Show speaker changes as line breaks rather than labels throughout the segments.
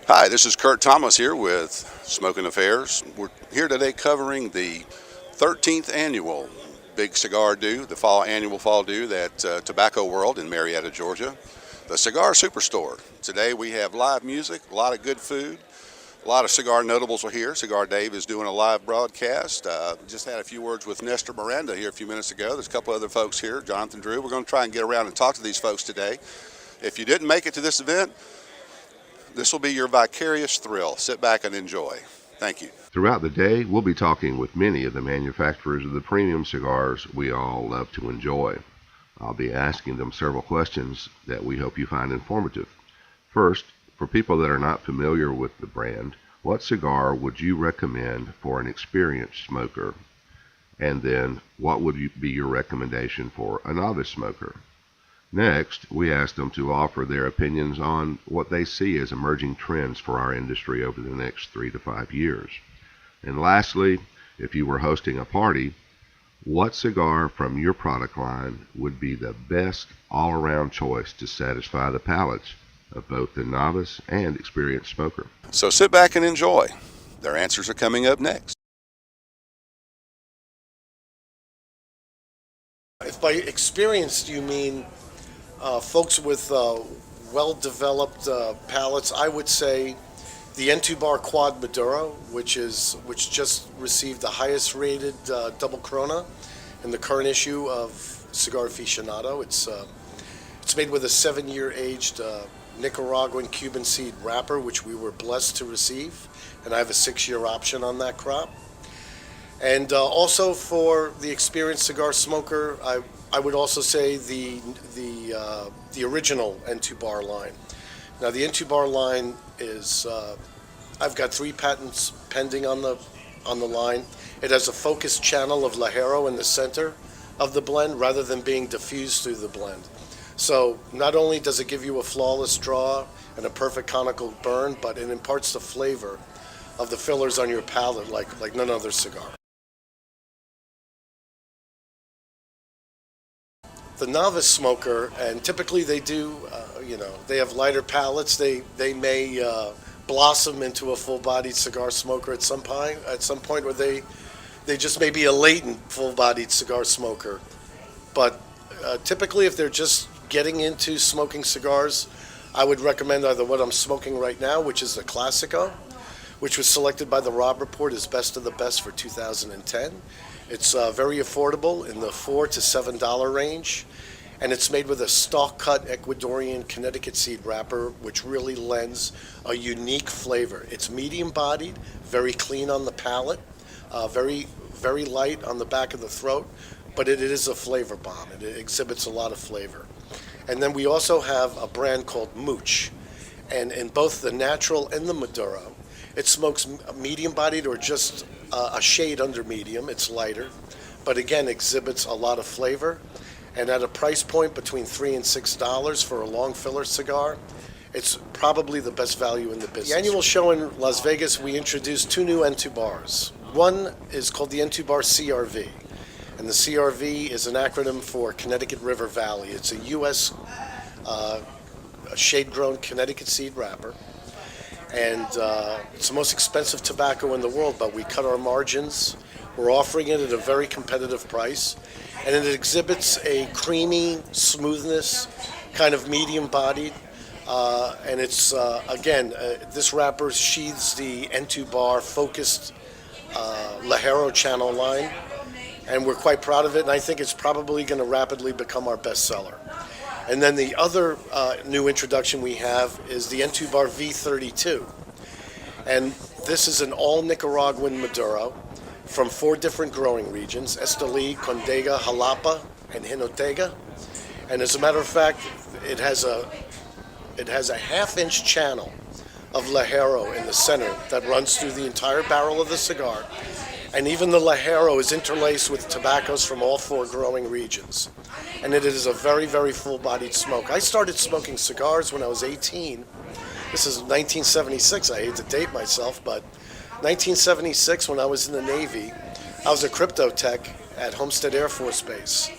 Hi, this is Curt Thomas here with Smokinaffairs. We're here today covering the 13th annual Big Cigar Do, the annual fall do at Tobacco World in Marietta, Georgia, the Cigar Superstore. Today we have live music, a lot of good food, a lot of cigar notables are here. Cigar Dave is doing a live broadcast. Just had a few words with Nestor Miranda here a few minutes ago. There's a couple other folks here, Jonathan Drew. We're going to try and get around and talk to these folks today. If you didn't make it to this event, this will be your vicarious thrill. Sit back and enjoy. Thank you.
Throughout the day, we'll be talking with many of the manufacturers of the premium cigars we all love to enjoy. I'll be asking them several questions that we hope you find informative. First, for people that are not familiar with the brand, what cigar would you recommend for an experienced smoker? And then, what would be your recommendation for a novice smoker? Next, we asked them to offer their opinions on what they see as emerging trends for our industry over the next 3 to 5 years. And lastly, if you were hosting a party, what cigar from your product line would be the best all-around choice to satisfy the palates of both the novice and experienced smoker?
So sit back and enjoy. Their answers are coming up next.
If by experienced you mean folks with well-developed palates, I would say the N2 Bar Quad Maduro, which just received the highest rated double Corona in the current issue of Cigar Aficionado. It's made with a 7-year aged Nicaraguan Cuban seed wrapper, which we were blessed to receive, and I have a 6-year option on that crop. And also for the experienced cigar smoker, I would also say the original N2 Bar line. Now the N2 Bar line is I've got 3 patents pending on the line. It has a focused channel of Ligero in the center of the blend rather than being diffused through the blend. So not only does it give you a flawless draw and a perfect conical burn, but it imparts the flavor of the fillers on your palate like none other cigar. The novice smoker, and typically they do, they have lighter palates. They may blossom into a full-bodied cigar smoker at some point, where they just may be a latent full-bodied cigar smoker. But typically, if they're just getting into smoking cigars, I would recommend either what I'm smoking right now, which is the Classico, which was selected by the Robb Report as best of the best for 2010. It's very affordable in the $4 to $7 range, and it's made with a stalk-cut Ecuadorian Connecticut seed wrapper, which really lends a unique flavor. It's medium-bodied, very clean on the palate, very, very light on the back of the throat, but it is a flavor bomb. It exhibits a lot of flavor. And then we also have a brand called Mooch, and in both the natural and the Maduro, it smokes medium-bodied or just a shade under medium. It's lighter, but again exhibits a lot of flavor. And at a price point between $3 and $6 for a long filler cigar, it's probably the best value in the business. The annual show in Las Vegas, we introduced 2 new N2 bars. One is called the N2 Bar CRV, and the CRV is an acronym for Connecticut River Valley. It's a U.S. Shade-grown Connecticut seed wrapper. And it's the most expensive tobacco in the world, but we cut our margins. We're offering it at a very competitive price, and it exhibits a creamy smoothness, kind of medium-bodied, and it's, this wrapper sheathes the N2 Bar focused Ligero channel line, and we're quite proud of it, and I think it's probably going to rapidly become our best seller. And then the other new introduction we have is the N2 Bar V32. And this is an all Nicaraguan Maduro from 4 different growing regions: Esteli, Condega, Jalapa, and Jinotega. And as a matter of fact, it has a 1/2-inch channel of Ligero in the center that runs through the entire barrel of the cigar. And even the Ligero is interlaced with tobaccos from all 4 growing regions. And it is a very, very full-bodied smoke. I started smoking cigars when I was 18. This is 1976. I hate to date myself, but 1976, when I was in the Navy, I was a crypto tech at Homestead Air Force Base.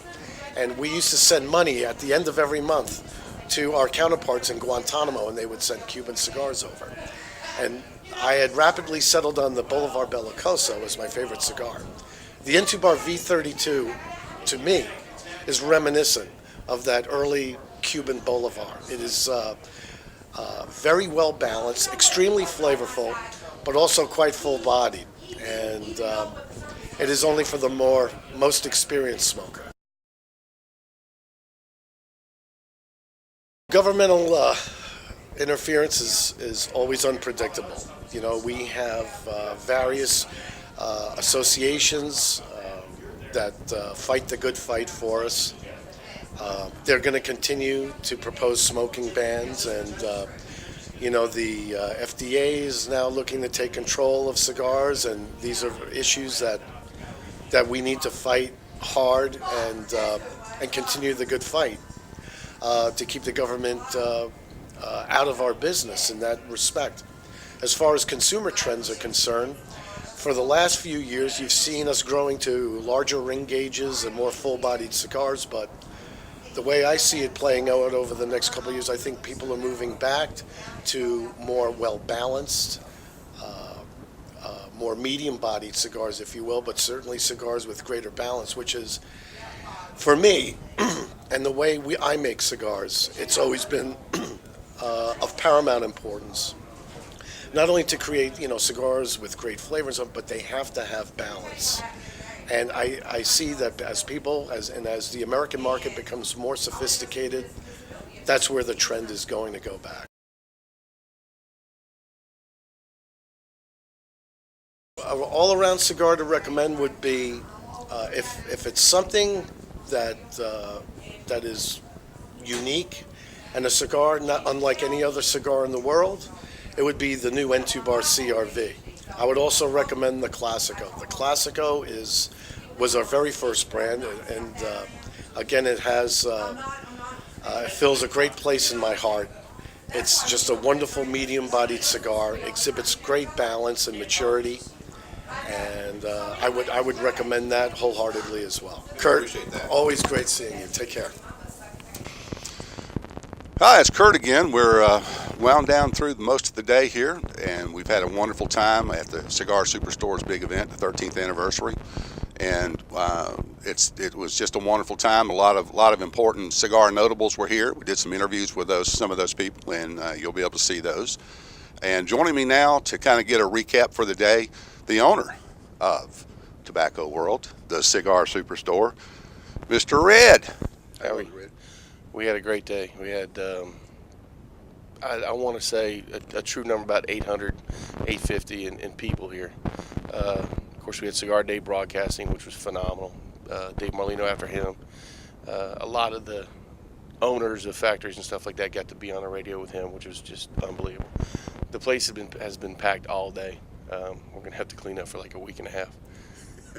And we used to send money at the end of every month to our counterparts in Guantanamo, and they would send Cuban cigars over. And I had rapidly settled on the Boulevard Bellicoso as my favorite cigar. The Intubar V32, to me, is reminiscent of that early Cuban Boulevard. It is very well balanced, extremely flavorful, but also quite full-bodied. And it is only for the most experienced smoker. Governmental interference is always unpredictable. You know, we have various associations that fight the good fight for us. They're going to continue to propose smoking bans, and you know, the FDA is now looking to take control of cigars, and these are issues that we need to fight hard and continue the good fight to keep the government out of our business in that respect. As far as consumer trends are concerned, for the last few years you've seen us growing to larger ring gauges and more full-bodied cigars, but the way I see it playing out over the next couple of years, I think people are moving back to more well-balanced, more medium-bodied cigars, if you will, but certainly cigars with greater balance, which is, for me, and the way I make cigars, it's always been of paramount importance. Not only to create, you know, cigars with great flavors, but they have to have balance. And I see that as the American market becomes more sophisticated, that's where the trend is going to go back. An all-around cigar to recommend would be, if it's something that is unique and a cigar not unlike any other cigar in the world, it would be the new Intubar CRV. I would also recommend the Classico. The Classico was our very first brand, and again, it fills a great place in my heart. It's just a wonderful medium-bodied cigar, exhibits great balance and maturity, and I would recommend that wholeheartedly as well. Curt, always great seeing you. Take care.
Hi, it's Curt again. We're wound down through most of the day here, and we've had a wonderful time at the Cigar Superstore's big event, the 13th anniversary. And it was just a wonderful time. A lot of important cigar notables were here. We did some interviews with some of those people, and you'll be able to see those. And joining me now to kind of get a recap for the day, the owner of Tobacco World, the Cigar Superstore, Mr. Red. How are you, Red?
We had a great day. We had, I want to say, a true number, about 800, 850 in people here. Of course, we had Cigar Day broadcasting, which was phenomenal. Dave Marlino after him. A lot of the owners of factories and stuff like that got to be on the radio with him, which was just unbelievable. The place has been packed all day. We're going to have to clean up for like a week and a half.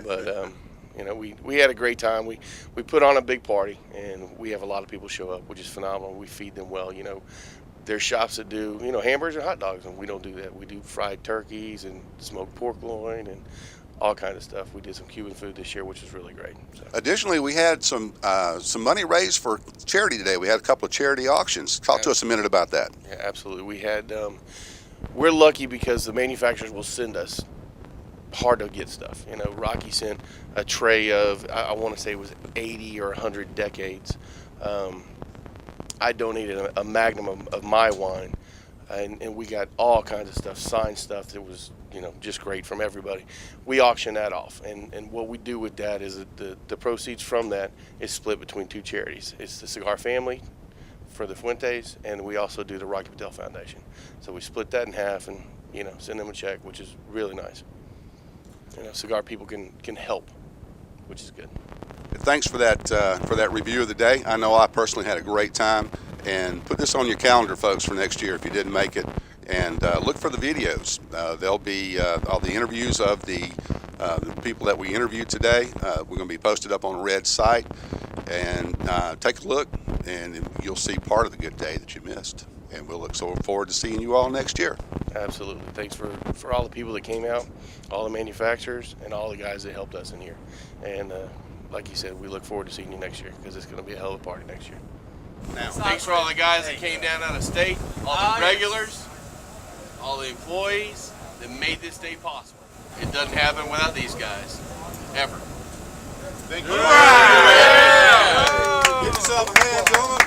But you know, we had a great time. We put on a big party, and we have a lot of people show up, which is phenomenal. We feed them well. You know, there's shops that do, you know, hamburgers and hot dogs, and we don't do that. We do fried turkeys and smoked pork loin and all kind of stuff. We did some Cuban food this year, which was really great. So.
Additionally, we had some money raised for charity today. We had a couple of charity auctions. Talk to us a minute about that.
Yeah, absolutely. We had. We're lucky because the manufacturers will send us hard to get stuff. You know, Rocky sent a tray of, I want to say it was 80 or 100 decades. I donated a magnum of my wine, and we got all kinds of stuff, signed stuff that was, you know, just great from everybody. We auction that off, and what we do with that is that the proceeds from that is split between two charities. It's the Cigar Family for the Fuentes, and we also do the Rocky Patel Foundation. So we split that in half and, you know, send them a check, which is really nice. You know, cigar people can help, which is good.
Thanks for that review of the day. I know I personally had a great time, and put this on your calendar, folks, for next year if you didn't make it. And look for the videos. There'll be all the interviews of the people that we interviewed today. We're going to be posted up on Red's site, and take a look, and you'll see part of the good day that you missed. And we'll look so forward to seeing you all next year.
Absolutely. Thanks for all the people that came out, all the manufacturers, and all the guys that helped us in here. And like you said, we look forward to seeing you next year, because it's going to be a hell of a party next year.
Now, thanks for all the guys that came down out of state, all the regulars,
all the employees that made this day possible. It doesn't happen without these guys, ever.
Thank you. Give yourself a hand, gentlemen.